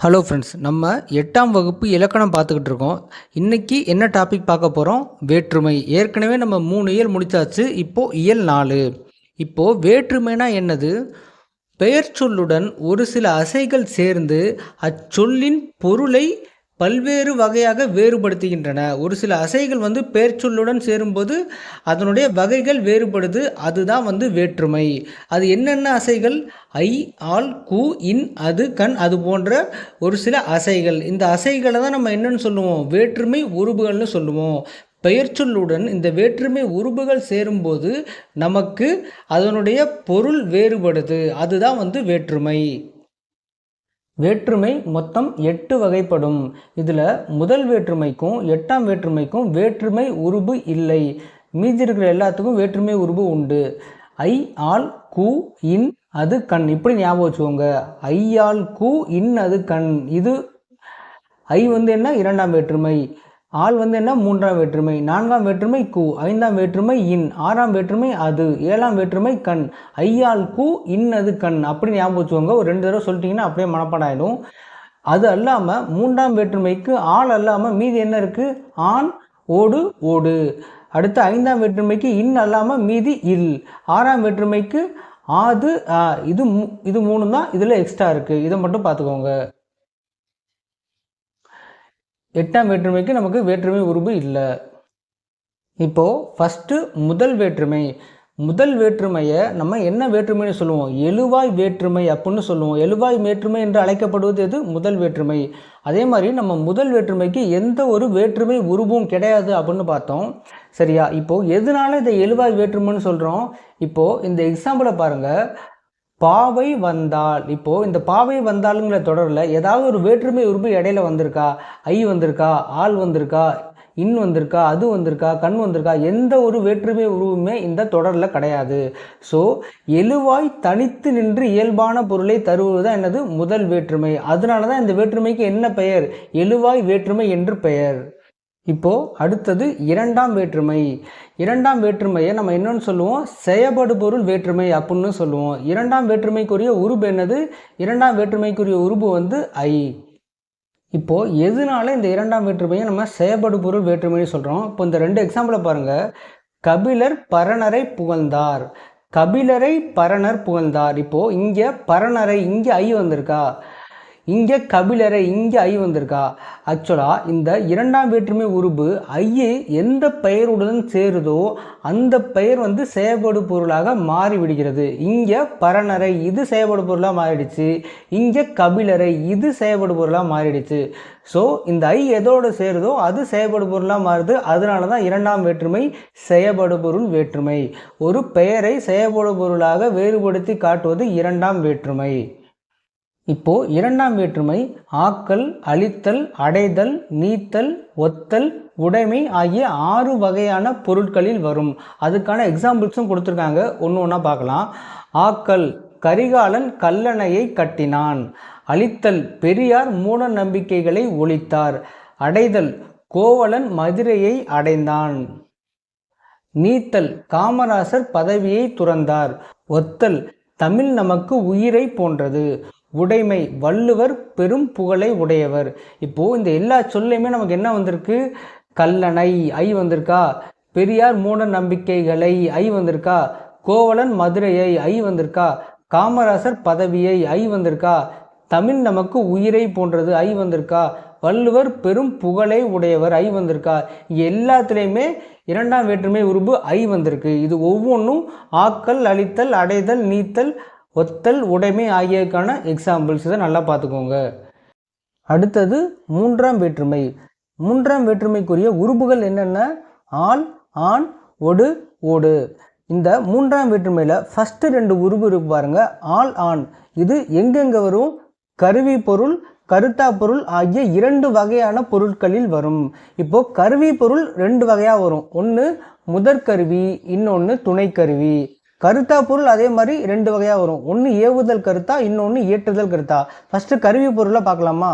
Hello friends, நம்ம 8ஆம் வகுப்பு இலக்கணம் பார்த்துக்கிட்டு இருக்கோம். இன்னைக்கு என்ன டாபிக் பார்க்க போகிறோம்? வேற்றுமை. ஏற்கனவே நம்ம 3 இயல் முடிச்சாச்சு. இப்போது இயல் 4. இப்போது வேற்றுமைனா என்னது? பெயர் சொல்லுடன் ஒரு சில அசைகள் சேர்ந்து அச்சொல்லின் பொருளை பல்வேறு வகையாக வேறுபடுத்துகின்றன. ஒரு சில அசைகள் பெயர் சொல்லுடன் சேரும்போது அதனுடைய வகைகள் வேறுபடுது. அதுதான் வேற்றுமை. அது என்னென்ன அசைகள்? ஐ, ஆல், கு, இன், அது, கண், அது போன்ற ஒரு சில அசைகள். இந்த அசைகளை தான் நம்ம என்னன்னு சொல்லுவோம்? வேற்றுமை உருபுகள்னு சொல்லுவோம். பெயர்ச்சொல்லுடன் இந்த வேற்றுமை உருபுகள் சேரும்போது நமக்கு அதனுடைய பொருள் வேறுபடுது. அதுதான் வேற்றுமை. வேற்றுமை மொத்தம் 8 வகைப்படும். இதில் முதல் வேற்றுமைக்கும் 8ஆம் வேற்றுமைக்கும் வேற்றுமை உருபு இல்லை. மீதி இருக்கிற எல்லாத்துக்கும் வேற்றுமை உருபு உண்டு. ஐ, ஆல், கு, இன், அது, கண். இப்படி ஞாபகம் வச்சுக்கோங்க. ஐ, ஆல், கு, இன், அது, கண். இது ஐ என்ன? 2ஆம் வேற்றுமை. ஆள் என்ன? 3ஆம் வேற்றுமை. 4ஆம் வேற்றுமை கு. 5ஆம் வேற்றுமை இன். 6ஆம் வேற்றுமை அது. 7ஆம் வேற்றுமை கண். ஐயால் கு, இன், அது, கண். அப்படி ஞாபகம் வச்சுக்கோங்க. ஒரு 2 தடவை சொல்லிட்டீங்கன்னா அப்படியே மனப்பாடம் ஆகிடும். அது அல்லாமல் 3ஆம் வேற்றுமைக்கு ஆள் அல்லாமல் மீதி என்ன இருக்குது? ஆண், ஓடு, ஓடு. அடுத்து 5ஆம் வேற்றுமைக்கு இன் அல்லாமல் மீதி இல். 6ஆம் வேற்றுமைக்கு ஆது, இது 3 தான் இதில் எக்ஸ்ட்ரா இருக்குது. இதை மட்டும் பார்த்துக்கோங்க. 8ஆம் வேற்றுமைக்கு நமக்கு வேற்றுமை உருபு இல்லை. இப்போது ஃபஸ்ட்டு முதல் வேற்றுமை. முதல் வேற்றுமையை நம்ம என்ன வேற்றுமைன்னு சொல்லுவோம்? எழுவாய் வேற்றுமை அப்படின்னு சொல்லுவோம். எழுவாய் வேற்றுமை என்று அழைக்கப்படுவது எது? முதல் வேற்றுமை. அதே மாதிரி நம்ம முதல் வேற்றுமைக்கு எந்த ஒரு வேற்றுமை உருவும் கிடையாது அப்படின்னு பார்த்தோம். சரியா? இப்போது எதனால இதை எழுவாய் வேற்றுமைன்னு சொல்கிறோம்? இப்போது இந்த எக்ஸாம்பிளை பாருங்கள். பாவை வந்தால். இப்போது இந்த பாவை வந்தாலுங்கிற தொடரில் ஏதாவது ஒரு வேற்றுமை உருபு இடையில வந்திருக்கா? ஐ வந்திருக்கா? ஆள் வந்திருக்கா? இன் வந்திருக்கா? அது வந்திருக்கா? கண் வந்திருக்கா? எந்த ஒரு வேற்றுமை உருவுமே இந்த தொடரில் கிடையாது. ஸோ எழுவாய் தனித்து நின்று இயல்பான பொருளை தருவது தான் என்னது? முதல் வேற்றுமை. அதனால தான் இந்த வேற்றுமைக்கு என்ன பெயர்? எழுவாய் வேற்றுமை என்று பெயர். இப்போது அடுத்தது 2ஆம் வேற்றுமை. 2ஆம் வேற்றுமையை நம்ம என்னன்னு சொல்லுவோம்? செயபடு பொருள் வேற்றுமை அப்படின்னு சொல்லுவோம். 2ஆம் வேற்றுமைக்குரிய உருபு என்னது? 2ஆம் வேற்றுமைக்குரிய உருபு ஐ. இப்போது எதனால இந்த 2ஆம் வேற்றுமையை நம்ம செயபடு பொருள் வேற்றுமைன்னு சொல்கிறோம்? இப்போ இந்த 2 எக்ஸாம்பிளை பாருங்கள். கபிலர் பரணரை புகழ்ந்தார். கபிலரை பரணர் புகழ்ந்தார். இப்போது இங்கே பரணரை, இங்கே ஐ வந்திருக்கா? இங்கே கபிலரை, இங்கே ஐ வந்திருக்கா? ஆக்சுவலாக இந்த 2ஆம் வேற்றுமை உருபு ஐ எந்த பெயருடன் சேருதோ அந்த பெயர் செயல்படு பொருளாக மாறிவிடுகிறது. இங்கே பரணரை இது செயல்படு பொருளாக மாறிடுச்சு. இங்கே கபிலரை இது செயல்படு பொருளாக மாறிடுச்சு. ஸோ இந்த ஐ எதோடு சேருதோ அது செயல்படு பொருளாக மாறுது. அதனால தான் 2ஆம் வேற்றுமை செயல்படு பொருள் வேற்றுமை. ஒரு பெயரை செயல்படு பொருளாக வேறுபடுத்தி காட்டுவது 2ஆம் வேற்றுமை. இப்போது 2ஆம் வேற்றுமை ஆக்கல், அழித்தல், அடைதல், நீத்தல், ஒத்தல், உடைமை ஆகிய 6 வகையான பொருட்களில் வரும். அதுக்கான எக்ஸாம்பிள்ஸும் கொடுத்துருக்காங்க. ஒன்று ஒன்றா பார்க்கலாம். ஆக்கல், கரிகாலன் கல்லணையை கட்டினான். அழித்தல், பெரியார் மூட நம்பிக்கைகளை ஒழித்தார். அடைதல், கோவலன் மதுரையை அடைந்தான். நீத்தல், காமராசர் பதவியை துறந்தார். ஒத்தல், தமிழ் நமக்கு உயிரை போன்றது. உடைமை, வள்ளுவர் பெரும் புகழை உடையவர். இப்போது இந்த எல்லா சொல்லையுமே நமக்கு என்ன வந்திருக்கு? கல்லணை ஐ வந்திருக்கா? பெரியார் மூட நம்பிக்கைகளை ஐ வந்திருக்கா? கோவலன் மதுரையை ஐ வந்திருக்கா? காமராசர் பதவியை ஐ வந்திருக்கா? தமிழ் நமக்கு உயிரை போன்றது ஐ வந்திருக்கா? வள்ளுவர் பெரும் புகழை உடையவர் ஐ வந்திருக்கா? எல்லாத்துலேயுமே 2ஆம் வேற்றுமை உருபு ஐ வந்திருக்கு. இது ஒவ்வொன்றும் ஆக்கல், அழித்தல், அடைதல், நீத்தல், ஒத்தல், உடைமை ஆகியதுக்கான எக்ஸாம்பிள்ஸ். இதை நல்லா பார்த்துக்கோங்க. அடுத்தது 3ஆம் வேற்றுமை. 3ஆம் வேற்றுமைக்குரிய உருபுகள் என்னென்ன? ஆள், ஆண், ஒடு, ஓடு. இந்த 3ஆம் வேற்றுமையில் ஃபஸ்ட்டு 2 உருபு இருக்கு பாருங்க. ஆள், ஆண். இது எங்கெங்கே வரும்? கருவி பொருள், கருத்தா பொருள் ஆகிய 2 வகையான பொருட்களில் வரும். இப்போது கருவி பொருள் 2 வகையாக வரும். ஒன்று முதற்கருவி, இன்னொன்று துணைக்கருவி. கருத்தா பொருள் அதே மாதிரி 2 வகையாக வரும். ஒன்று ஏவுதல் கருத்தா, இன்னொன்று இயற்றுதல் கருத்தா. ஃபஸ்ட்டு கருவி பொருளை பார்க்கலாமா?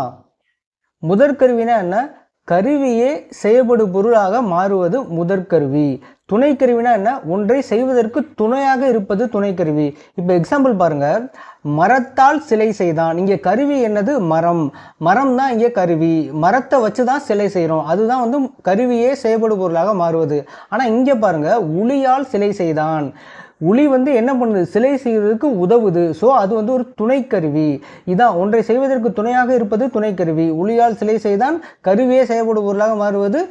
முதற்கருவினா என்ன? கருவியே செயல்படு பொருளாக மாறுவது முதற்கருவி. துணைக்கருவினா என்ன? ஒன்றை செய்வதற்கு துணையாக இருப்பது துணைக்கருவி. இப்போ எக்ஸாம்பிள் பாருங்க, மரத்தால் சிலை செய்தான். இங்கே கருவி என்னது? மரம். மரம் தான் இங்கே கருவி. மரத்தை வச்சு தான் சிலை செய்கிறோம். அதுதான் வந்து கருவியே செயல்படு பொருளாக மாறுவது. ஆனால் இங்கே பாருங்க, உளியால் சிலை செய்தான். உளி வந்து என்ன பண்ணுது? சிலை செய்வதற்கு உதவுது. ஸோ அது வந்து ஒரு துணைக்கருவி. இதான் ஒன்றை செய்வதற்கு துணையாக இருப்பது துணைக்கருவி. உளியால் சிலை செய்தான், கருவியே செயல்படு பொருளாக மாறுவது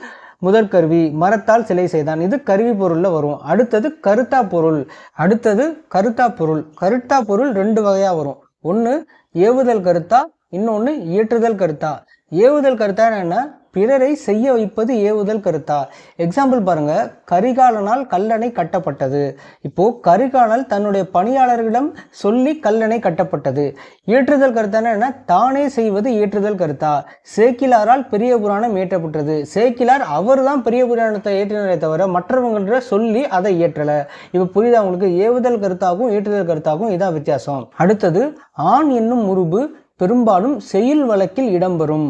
முதற்கருவி. மரத்தால் சிலை செய்தான், இது கருவி பொருளில் வரும். அடுத்தது கருத்தா பொருள். கருத்தா பொருள் ரெண்டு வகையாக வரும். ஒன்று ஏவுதல் கருத்தா, இன்னொன்று இயற்றுதல் கருத்தா. ஏவுதல் கருத்தா என்ன? பிறரை செய்ய வைப்பது ஏவுதல் கருத்தா. எக்ஸாம்பிள் பாருங்க, கரிகாலனால் கல்லணை கட்டப்பட்டது. இப்போ கரிகாலன் தன்னுடைய பணியாளர்களிடம் சொல்லி கல்லணை கட்டப்பட்டது. இயற்றுதல் கருத்தான என்ன? தானே செய்வது இயற்றுதல் கருத்தா. சேக்கிலாரால் பெரிய புராணம் இயற்றப்பட்டது. சேக்கிலார் அவர் தான் பெரிய புராணத்தை இயற்றினரை தவிர மற்றவங்க சொல்லி அதை இயற்றல. இப்போ புரியுதா உங்களுக்கு? ஏவுதல் கருத்தாகவும் இயற்றுதல் கருத்தாகவும் இதான் வித்தியாசம். அடுத்தது ஆண் என்னும் உருபு பெரும்பாலும் செய்யுள் வழக்கில் இடம்பெறும்.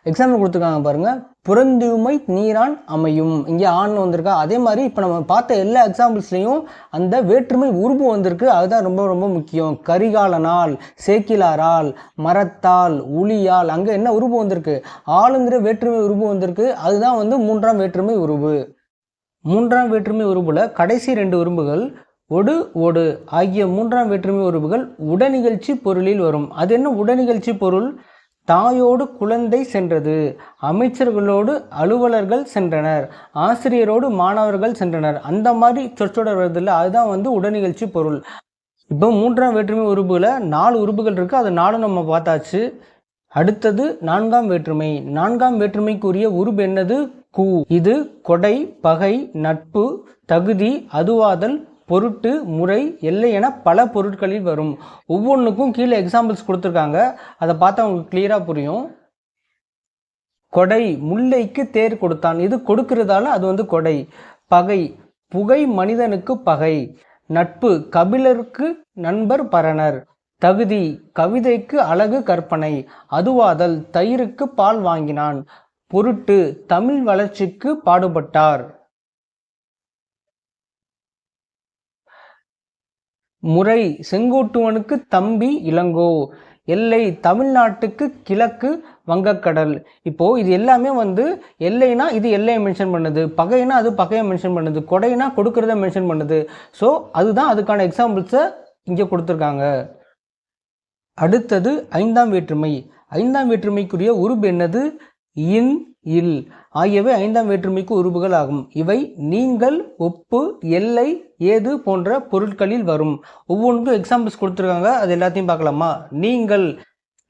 எக்ஸாம்பிள் கொடுத்துருக்காங்க பாருங்க, புறந்தூமை நீரான் அமையும். இங்கே ஆண் வந்திருக்கா. அதே மாதிரி இப்போ நம்ம பார்த்த எல்லா எக்ஸாம்பிள்ஸ்லையும் அந்த வேற்றுமை உருபு வந்திருக்கு. அதுதான் ரொம்ப ரொம்ப முக்கியம். கரிகாலனால், சேக்கிலாரால், மரத்தால், உளியால், அங்கே என்ன உருபு வந்திருக்கு? ஆளுங்கிற வேற்றுமை உருபு வந்திருக்கு. அதுதான் வந்து மூன்றாம் வேற்றுமை உருபு. மூன்றாம் வேற்றுமை உருபுல கடைசி ரெண்டு உருபுகள் ஒடு ஒடு ஆகிய மூன்றாம் வேற்றுமை உருபுகள் உடனிகழ்ச்சி பொருளில் வரும். அது என்ன உடனிகழ்ச்சி பொருள்? தாயோடு குழந்தை சென்றது, அமைச்சர்களோடு அலுவலர்கள் சென்றனர், ஆசிரியரோடு மாணவர்கள் சென்றனர், அந்த மாதிரி சொற்றொடர் வருதில்ல, அதுதான் வந்து உடனிகழ்ச்சி பொருள். இப்போ மூன்றாம் வேற்றுமை உருபுல 4 உருபுகள் இருக்குது. அது 4 நம்ம பார்த்தாச்சு. அடுத்தது நான்காம் வேற்றுமை. நான்காம் வேற்றுமைக்குரிய உருபு என்னது? கூ. இது கொடை, பகை, நட்பு, தகுதி, அதுவாதல், பொருட்டு, முறை, எல்லை என பல பொருட்களில் வரும். ஒவ்வொன்றுக்கும் கீழே எக்ஸாம்பிள்ஸ் கொடுத்துருக்காங்க. அதை பார்த்தா உங்களுக்கு கிளியராக புரியும். கொடை, முல்லைக்கு தேர் கொடுத்தான். இது கொடுக்கிறதால அது வந்து கொடை. பகை, புகை மனிதனுக்கு பகை. நட்பு, கபிலருக்கு நண்பர் பரணர். தகுதி, கவிதைக்கு அழகு கற்பனை. அதுவாதல், தயிருக்கு பால் வாங்கினான். பொருட்டு, தமிழ் வளர்ச்சிக்கு பாடுபட்டார். முறை, செங்கோட்டுவனுக்கு தம்பி இளங்கோ. எல்லை, தமிழ்நாட்டுக்கு கிழக்கு வங்கக்கடல். இப்போது இது எல்லாமே வந்து எல்லைனா இது எல்லையை மென்ஷன் பண்ணுது, பகைனா அது பகையை மென்ஷன் பண்ணுது, கொடைனா கொடுக்கறத மென்ஷன் பண்ணுது. ஸோ அதுதான் அதுக்கான எக்ஸாம்பிள்ஸை இங்கே கொடுத்துருக்காங்க. அடுத்தது ஐந்தாம் வேற்றுமை. ஐந்தாம் வேற்றுமைக்குரிய உருபு என்னது? இன், இல் ஆகியவை ஐந்தாம் வேற்றுமைக்கு உருபுகள் ஆகும். இவை நீங்கள், ஒப்பு, எல்லை, ஏது போன்ற பொருட்களில் வரும். ஒவ்வொன்றுக்கும் எக்ஸாம்பிள்ஸ் கொடுத்துருக்காங்க. அது எல்லாத்தையும் பார்க்கலாமா? நீங்கள்,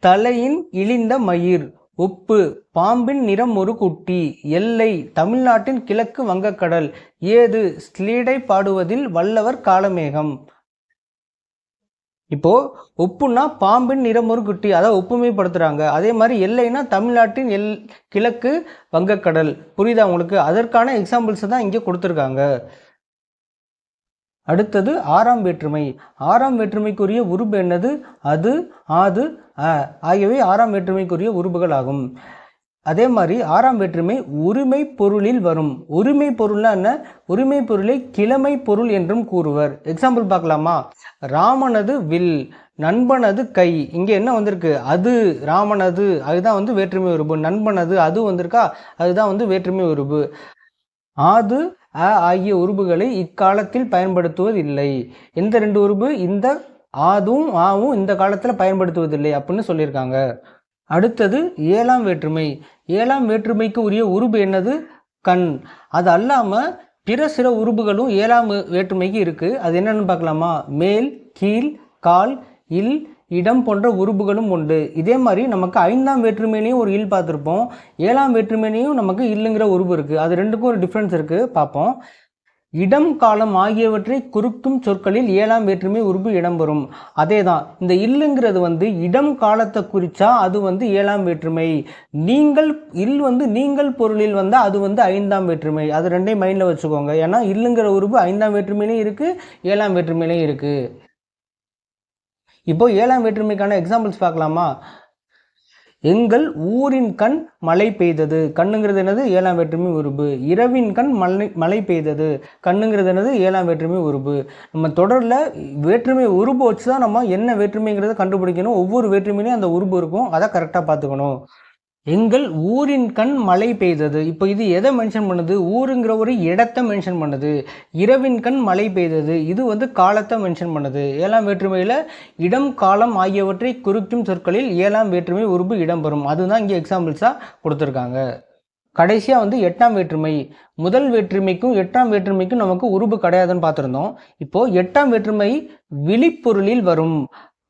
தலையின் இழிந்த மயிர். ஒப்பு, பாம்பின் நிறம் ஒரு குட்டி. எல்லை, தமிழ்நாட்டின் கிழக்கு வங்கக்கடல். ஏது, ஸ்லீடை பாடுவதில் வல்லவர் காலமேகம். இப்போ ஒப்புனா பாம்பின் நிறம் ஒரு குட்டி, அதாவது ஒப்புமைப்படுத்துறாங்க. அதே மாதிரி எல்லைனா தமிழ்நாட்டின் கிழக்கு வங்கக்கடல். புரியுதா உங்களுக்கு? அதற்கான எக்ஸாம்பிள்ஸ் தான் இங்கே கொடுத்துருக்காங்க. அடுத்தது ஆறாம் வேற்றுமை. ஆறாம் வேற்றுமைக்குரிய உருபு என்னது? அது, ஆது, ஆகியவை ஆறாம் வேற்றுமைக்குரிய உருபுகள் ஆகும். அதே மாதிரி ஆறாம் வேற்றுமை உரிமை பொருளில் வரும். உரிமை பொருள்னா என்ன? உரிமை பொருளை கிழமை பொருள் என்றும் கூறுவர். எக்ஸாம்பிள் பார்க்கலாமா? ராமனது வில், நண்பனது கை. இங்கே என்ன வந்திருக்கு? அது, ராமனது, அதுதான் வந்து வேற்றுமை உருபு. நண்பனது, அது வந்திருக்கா, அதுதான் வந்து வேற்றுமை உருபு. ஆது, ஆகிய உருபுகளை இக்காலத்தில் பயன்படுத்துவதில்லை. எந்த ரெண்டு உருபு? இந்த ஆதும் ஆவும் இந்த காலத்தில் பயன்படுத்துவதில்லை அப்படின்னு சொல்லியிருக்காங்க. அடுத்தது ஏழாம் வேற்றுமை. ஏழாம் வேற்றுமைக்கு உரிய உருபு என்னது? கண். அது அல்லாமல் பிற சில உருபுகளும் ஏழாம் வேற்றுமைக்கு இருக்குது. அது என்னென்னு பார்க்கலாமா? மேல், கீழ், கால், இல், இடம் போன்ற உருபுகளும் உண்டு. இதே மாதிரி நமக்கு ஐந்தாம் வேற்றுமையிலையும் ஒரு இல் பார்த்துருப்போம். ஏழாம் வேற்றுமையிலையும் நமக்கு இல்லுங்கிற உருபு இருக்குது. அது ரெண்டுக்கும் ஒரு டிஃப்ரென்ஸ் இருக்குது, பார்ப்போம். இடம், காலம் ஆகியவற்றை குறுக்கும் சொற்களில் ஏழாம் வேற்றுமை உருபு இடம்பெறும். அதே தான் இந்த இல்லுங்கிறது வந்து இடம் காலத்தை குறித்தா அது வந்து ஏழாம் வேற்றுமை. நீங்கள், இல் வந்து நீங்கள் பொருளில் வந்தால் அது வந்து ஐந்தாம் வேற்றுமை. அது ரெண்டையும் மைண்டில் வச்சுக்கோங்க. ஏன்னா இல்லுங்கிற உருபு ஐந்தாம் வேற்றுமையிலையும் இருக்குது, ஏழாம் வேற்றுமையிலையும் இருக்குது. இப்போ ஏழாம் வேற்றுமைக்கான எக்ஸாம்பிள்ஸ் பார்க்கலாமா? எங்கள் ஊரின் கண் மழை பெய்தது, கண்ணுங்கிறது என்னது? ஏழாம் வேற்றுமை உருபு. இரவின் கண் மழை பெய்தது, கண்ணுங்கிறது என்னது? ஏழாம் வேற்றுமை உருபு. நம்ம தொடரில் வேற்றுமை உருபு வச்சு தான் நம்ம என்ன வேற்றுமைங்கிறத கண்டுபிடிக்கணும். ஒவ்வொரு வேற்றுமையிலையும் அந்த உருபு இருக்கும், அதை கரெக்டாக பார்த்துக்கணும். எங்கள் ஊரின் கண் மழை பெய்தது. இப்போ இது எதை மென்ஷன் பண்ணுது? ஊருங்கிற ஒரு இடத்தை மென்ஷன் பண்ணுது. இரவின் கண் மழை பெய்தது, இது வந்து காலத்தை மென்ஷன் பண்ணுது. ஏழாம் வேற்றுமையில் இடம் காலம் ஆகியவற்றை குறிக்கும் சொற்களில் ஏழாம் வேற்றுமை உருபு இடம்பெறும். அதுதான் இங்கே எக்ஸாம்பிள்ஸாக கொடுத்துருக்காங்க. கடைசியாக வந்து எட்டாம் வேற்றுமை. முதல் வேற்றுமைக்கும் எட்டாம் வேற்றுமைக்கும் நமக்கு உருபு கிடையாதுன்னு பார்த்துருந்தோம். இப்போது எட்டாம் வேற்றுமை விழிப்பொருளில் வரும்.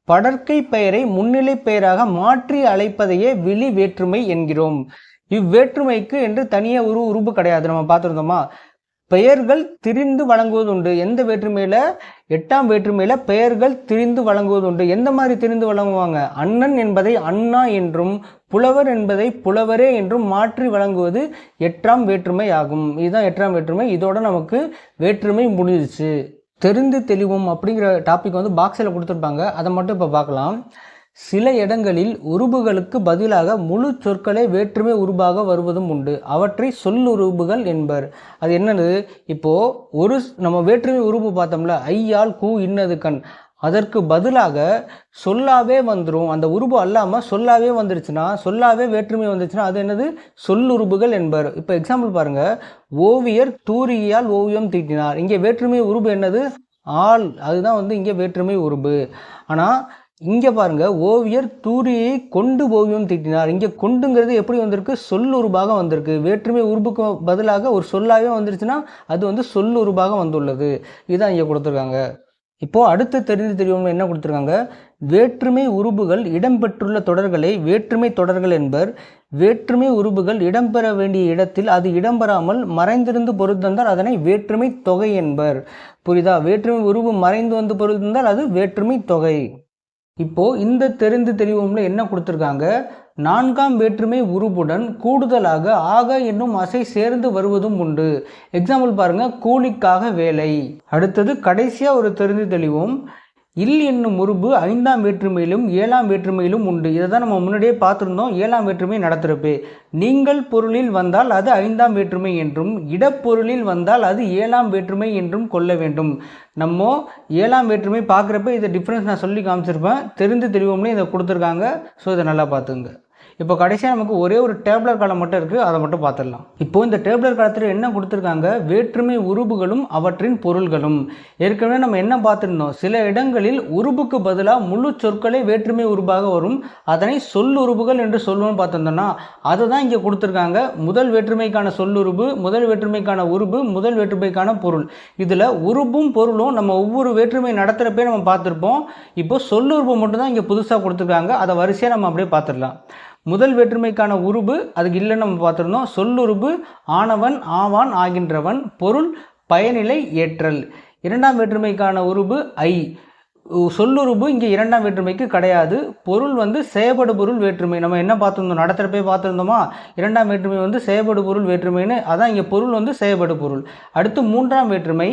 படற்கை பெயரை முன்னிலை பெயராக மாற்றி அழைப்பதையே விழி வேற்றுமை என்கிறோம். இவ்வேற்றுமைக்கு என்று தனியாக ஒரு உருபு கிடையாது. நம்ம பார்த்துருந்தோமா? பெயர்கள் திரிந்து வழங்குவது உண்டு. எந்த வேற்றுமையில? எட்டாம் வேற்றுமையில பெயர்கள் திரிந்து வழங்குவது உண்டு. எந்த மாதிரி திரிந்து வழங்குவாங்க? அண்ணன் என்பதை அண்ணா என்றும் புலவர் என்பதை புலவரே என்றும் மாற்றி வழங்குவது எட்டாம் வேற்றுமை ஆகும். இதுதான் எட்டாம் வேற்றுமை. இதோட நமக்கு வேற்றுமை முடிஞ்சிச்சு. தெரிந்து தெளிவோம் அப்படிங்கிற டாபிக் வந்து பாக்ஸில் கொடுத்துருப்பாங்க, அதை மட்டும் இப்போ பார்க்கலாம். சில இடங்களில் உருபுகளுக்கு பதிலாக முழு சொற்களே வேற்றுமை உருபாக வருவதும் உண்டு. அவற்றை சொல்லுருபுகள் என்பர். அது என்னது? இப்போது நம்ம வேற்றுமை உருபு பார்த்தோம்ல, ஐயால் கூ இன்னது கண், அதற்கு பதிலாக சொல்லாவே வந்துடும். அந்த உருபு அல்லாமல் சொல்லாவே வந்துருச்சுன்னா, சொல்லாவே வேற்றுமை வந்துருச்சுன்னா அது என்னது? சொல்லுருபுகள் என்பர். இப்போ எக்ஸாம்பிள் பாருங்கள். ஓவியர் தூரியால் ஓவியம் தீட்டினார். இங்கே வேற்றுமை உருபு என்னது? ஆள். அதுதான் வந்து இங்கே வேற்றுமை உருபு. ஆனால் இங்கே பாருங்கள், ஓவியர் தூரியை கொண்டு ஓவியம் தீட்டினார். இங்கே கொண்டுங்கிறது எப்படி வந்திருக்கு? சொல்லுருபாக வந்திருக்கு. வேற்றுமை உருபுக்கு பதிலாக ஒரு சொல்லாவே வந்துருச்சுன்னா அது வந்து சொல்லுருபாக வந்துள்ளது. இதுதான் இங்கே கொடுத்துருக்காங்க. இப்போது அடுத்து தெரிந்து தெரியும் என்ன கொடுத்துருக்காங்க? வேற்றுமை உருபுகள் இடம்பெற்றுள்ள தொடர்களை வேற்றுமை தொடர்கள் என்பர். வேற்றுமை உருபுகள் இடம்பெற வேண்டிய இடத்தில் அது இடம்பெறாமல் மறைந்திருந்து பொருத்தந்தால் அதனை வேற்றுமை தொகை என்பர். புரியுதா? வேற்றுமை உருபு மறைந்து வந்து பொருத்தந்தால் அது வேற்றுமை தொகை. இப்போது இந்த தெரிந்து தெளிவோம்ல என்ன கொடுத்துருக்காங்க? நான்காம் வேற்றுமை உருபுடன் கூடுதலாக ஆக என்னும் அசை சேர்ந்து வருவதும் உண்டு. எக்ஸாம்பிள் பாருங்கள். கூலிக்காக வேலை. அடுத்தது கடைசியாக ஒரு தெரிந்து தெளிவோம். இல் என்னும் உருபு ஐந்தாம் வேற்றுமையிலும் ஏழாம் வேற்றுமையிலும் உண்டு. இதை தான் நம்ம முன்னாடியே பார்த்துருந்தோம். ஏழாம் வேற்றுமை நடத்துகிறப்பே நீங்கள் பொருளில் வந்தால் அது ஐந்தாம் வேற்றுமை என்றும் இடப்பொருளில் வந்தால் அது ஏழாம் வேற்றுமை என்றும் கொள்ள வேண்டும். நம்ம ஏழாம் வேற்றுமை பார்க்குறப்ப இதை டிஃப்ரென்ஸ் நான் சொல்லி காமிச்சிருப்பேன். தெரிந்து தெளிவோம்னே இதை கொடுத்துருக்காங்க. ஸோ இதை நல்லா பார்த்துங்க. இப்போ கடைசியாக நமக்கு ஒரே ஒரு டேப்லர் காலம் மட்டும் இருக்குது, அதை மட்டும் பார்த்துடலாம். இப்போது இந்த டேப்லர் காலத்தில் என்ன கொடுத்துருக்காங்க? வேற்றுமை உருபுகளும் அவற்றின் பொருள்களும். ஏற்கனவே நம்ம என்ன பார்த்துருந்தோம்? சில இடங்களில் உருபுக்கு பதிலாக முழு சொற்களே வேற்றுமை உருபாக வரும், அதனை சொல்லுருபுகள் என்று சொல்லுவோம்னு பார்த்துருந்தோம்னா அதை தான் இங்கே கொடுத்துருக்காங்க. முதல் வேற்றுமைக்கான சொல்லுருபு, முதல் வேற்றுமைக்கான உருபு, முதல் வேற்றுமைக்கான பொருள். இதில் உருபும் பொருளும் நம்ம ஒவ்வொரு வேற்றுமை நடத்துகிறப்பே நம்ம பார்த்துருப்போம். இப்போ சொல்லுருபு மட்டும்தான் இங்கே புதுசாக கொடுத்துருக்காங்க. அதை வரிசையாக நம்ம அப்படியே பார்த்துடலாம். முதல் வேற்றுமைக்கான உருபு அதுக்கு இல்லைன்னு நம்ம பார்த்துருந்தோம். சொல்லுருபு ஆனவன் ஆவான் ஆகின்றவன். பொருள் பயனிலை ஏற்றல். இரண்டாம் வேற்றுமைக்கான உருபு ஐ. சொல்லுருபு இங்கே இரண்டாம் வேற்றுமைக்கு கிடையாது. பொருள் வந்து செயபடு பொருள் வேற்றுமை. நம்ம என்ன பார்த்துருந்தோம்? நடத்துகிறப்பே பார்த்துருந்தோமா? இரண்டாம் வேற்றுமை வந்து செயபடு பொருள் வேற்றுமைன்னு. அதான் இங்கே பொருள் வந்து செயபடு பொருள். அடுத்து மூன்றாம் வேற்றுமை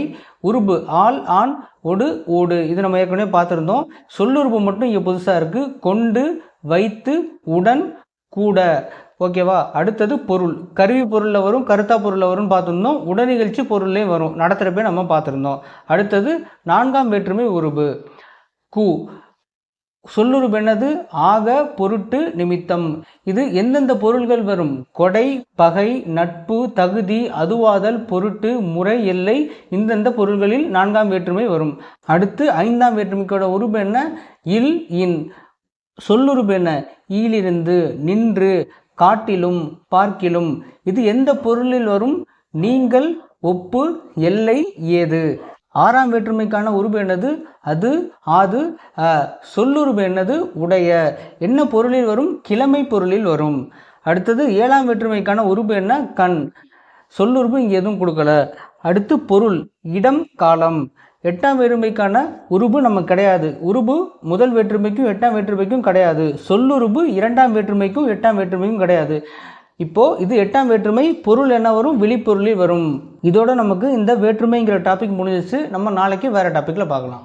உருபு ஆள் ஆண் ஒடு ஓடு. இது நம்ம ஏற்கனவே பார்த்துருந்தோம். சொல்லுருபு மட்டும் இங்கே புதுசாக இருக்குது. கொண்டு வைத்து உடன் கூட. ஓகேவா? அடுத்தது பொருள். கருவி பொருளில் வரும், கருத்தா பொருளில் வரும்னு பார்த்துருந்தோம். உடனிகழ்ச்சி பொருள்லேயும் வரும், நடத்துகிறப்பே நம்ம பார்த்துருந்தோம். அடுத்தது நான்காம் வேற்றுமை உருபு கூ. சொல்லுருபு என்னது? ஆக பொருட்டு நிமித்தம். இது எந்தெந்த பொருள்கள் வரும்? கொடை பகை நட்பு தகுதி அதுவாதல் பொருட்டு முறை எல்லை. இந்தந்த பொருள்களில் நான்காம் வேற்றுமை வரும். அடுத்து ஐந்தாம் வேற்றுமைக்கோட உருபு என்ன? இல் இன். சொல்லுருபு என்ன? ஈலிருந்து நின்று காட்டிலும் பார்க்கிலும். இது எந்த பொருளில் வரும்? நீங்கள் ஒப்பு எல்லை ஏது. ஆறாம் வேற்றுமைக்கான உருபு என்னது? அது ஆது. சொல்லுருபு என்னது? உடைய. என்ன பொருளில் வரும்? கிழமை பொருளில் வரும். அடுத்தது ஏழாம் வேற்றுமைக்கான உருபு என்ன? கண். சொல்லுருபு இங்கே எதுவும் கொடுக்கல. அடுத்து பொருள் இடம் காலம். எட்டாம் வேற்றுமைக்கான உருபு நமக்கு கிடையாது. உருபு முதல் வேற்றுமைக்கும் எட்டாம் வேற்றுமைக்கும் கிடையாது. சொல்லுருபு இரண்டாம் வேற்றுமைக்கும் எட்டாம் வேற்றுமைக்கும் கிடையாது. இப்போது இது எட்டாம் வேற்றுமை. பொருள் என்ன வரும்? விழிப்பொருளில் வரும். இதோட நமக்கு இந்த வேற்றுமைங்கிற டாபிக் முடிஞ்சிச்சு. நம்ம நாளைக்கு வேறு டாப்பிக்கில் பார்க்கலாம்.